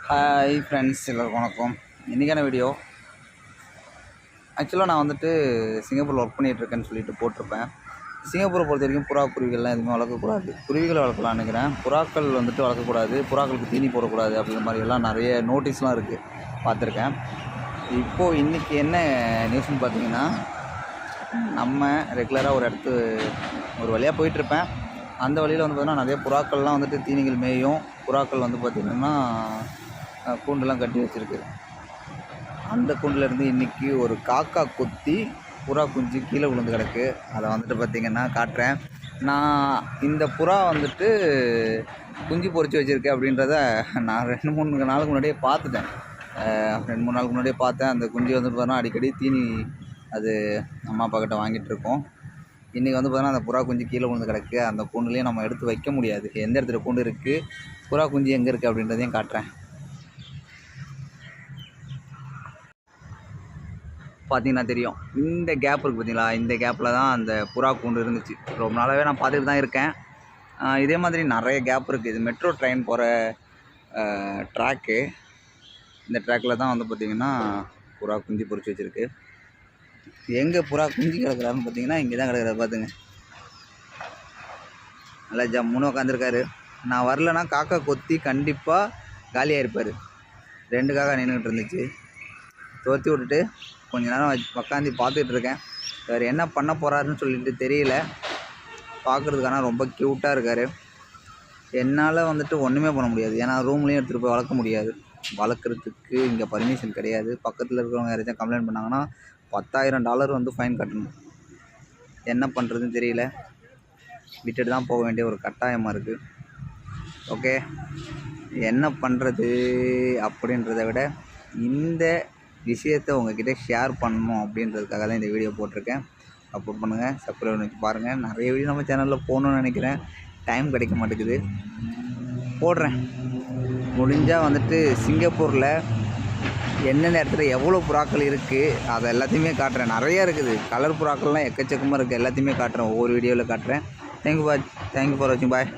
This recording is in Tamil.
ஹாய் ஃப்ரெண்ட்ஸ், எல்லோருக்கும் வணக்கம். இன்றைக்கான வீடியோ ஆக்சுவலாக நான் வந்துட்டு சிங்கப்பூரில் ஒர்க் பண்ணிகிட்ருக்கேன்னு சொல்லிட்டு போட்டிருப்பேன். சிங்கப்பூரை பொறுத்த வரைக்கும் புறா குருவிகள்லாம் எதுவுமே வளர்க்கக்கூடாது. குருவிகளை வளர்க்கலான்னு நினைக்கிறேன், புறாக்கள் வந்துட்டு வளர்க்கக்கூடாது, புறாக்களுக்கு தீனி போடக்கூடாது அப்படிங்கிற மாதிரியெல்லாம் நிறைய நோட்டீஸ்லாம் இருக்குது, பார்த்துருக்கேன். இப்போது இன்றைக்கி என்ன நியூஸ்னு பார்த்தீங்கன்னா, நம்ம ரெகுலராக ஒரு வழியாக போயிட்டுருப்பேன். அந்த வழியில் வந்து பார்த்திங்கன்னா நிறைய புறாக்கள்லாம் வந்துட்டு தீனிகள் மேயும். புறாக்கள் வந்து பார்த்திங்கன்னா கூண்டெல்லாம் கட்டி வச்சுருக்கு. அந்த கூண்டுலேருந்து இன்றைக்கி ஒரு காக்கா கொத்தி புறா குஞ்சு கீழே விழுந்து கிடக்கு. அதை வந்துட்டு பார்த்திங்கன்னா காட்டுறேன். நான் இந்த புறா வந்துட்டு குஞ்சு பொறிச்சு வச்சுருக்கேன் அப்படின்றத நான் 2-3 நாளுக்கு முன்னாடியே பார்த்துட்டேன். 2-3 நாளுக்கு முன்னாடியே பார்த்தேன். அந்த குஞ்சு வந்துட்டு பார்த்தா அடிக்கடி தீனி அது அம்மா அப்பா கிட்ட வாங்கிட்டுருக்கோம். இன்றைக்கி வந்து பார்த்தீங்கன்னா அந்த புறா குஞ்சு கீழே விழுந்து கிடக்கு. அந்த கூண்டுலேயும் நம்ம எடுத்து வைக்க முடியாது. எந்த இடத்துல கூண்டு இருக்குது, புறா குஞ்சு எங்கே இருக்குது அப்படின்றதையும் காட்டுறேன். பார்த்தீங்கன்னா தெரியும், இந்த கேப் இருக்குது பார்த்தீங்களா, இந்த கேப்பில் தான் அந்த புறா கூண்டு இருந்துச்சு. ரொம்ப நாளாகவே நான் பார்த்துட்டு தான் இருக்கேன். இதே மாதிரி நிறைய கேப் இருக்குது. இது மெட்ரோ ட்ரெயின் போகிற ட்ராக்கு. இந்த ட்ராக்கில் தான் வந்து பார்த்திங்கன்னா புறா குஞ்சு பொறிச்சு வச்சுருக்கு. எங்கே புறா குஞ்சு கிடக்குறாருன்னு பார்த்தீங்கன்னா இங்கே தான் கிடக்குறாரு. பார்த்துங்க, நல்லா ஜம்முன்னு உட்காந்துருக்காரு. நான் வரலன்னா காக்கா கொத்தி கண்டிப்பாக காலியாக இருப்பார். 2 காக்கா நின்றுக்கிட்டு இருந்துச்சு. துரத்தி விட்டுட்டு கொஞ்ச நேரம் உட்காந்து பார்த்துக்கிட்டு இருக்கேன். வேறு என்ன பண்ண போகிறாருன்னு சொல்லிட்டு தெரியல. பார்க்குறதுக்கான ரொம்ப க்யூட்டாக இருக்கார். என்னால் வந்துட்டு ஒன்றுமே பண்ண முடியாது. ஏன்னா ரூம்லேயும் எடுத்துகிட்டு போய் வளர்க்க முடியாது. வளர்க்குறதுக்கு இங்கே பர்மிஷன் கிடையாது. பக்கத்தில் இருக்கிறவங்க யாராச்சும் கம்ப்ளைண்ட் பண்ணாங்கன்னா $10,000 வந்து ஃபைன் கட்டணும். என்ன பண்ணுறதுன்னு தெரியல. விட்டுட்டு தான் போக வேண்டிய ஒரு கட்டாயமாக இருக்குது. ஓகே, என்ன பண்ணுறது அப்படின்றத விட இந்த விஷயத்தை உங்கள்கிட்ட ஷேர் பண்ணணும் அப்படின்றதுக்காக தான் இந்த வீடியோ போட்டிருக்கேன். சப்போர்ட் பண்ணுங்கள், சப்ஸ்கிரைப் பண்ணி பாருங்கள். நிறைய வீடியோ நம்ம சேனலில் போகணுன்னு நினைக்கிறேன், டைம் கிடைக்க மாட்டேங்குது. போடுறேன். முடிஞ்சால் வந்துட்டு சிங்கப்பூரில் என்னென்ன இடத்துல எவ்வளோ புறாக்கள் இருக்குது அதை எல்லாத்தையுமே காட்டுறேன். நிறையா இருக்குது, கலர் புறாக்கள்லாம் எக்கச்சக்கமாக இருக்குது. எல்லாத்தையுமே காட்டுறேன், ஒவ்வொரு வீடியோவில் காட்டுறேன். தேங்க்யூ ஃபார் வாட்சிங். பாய்.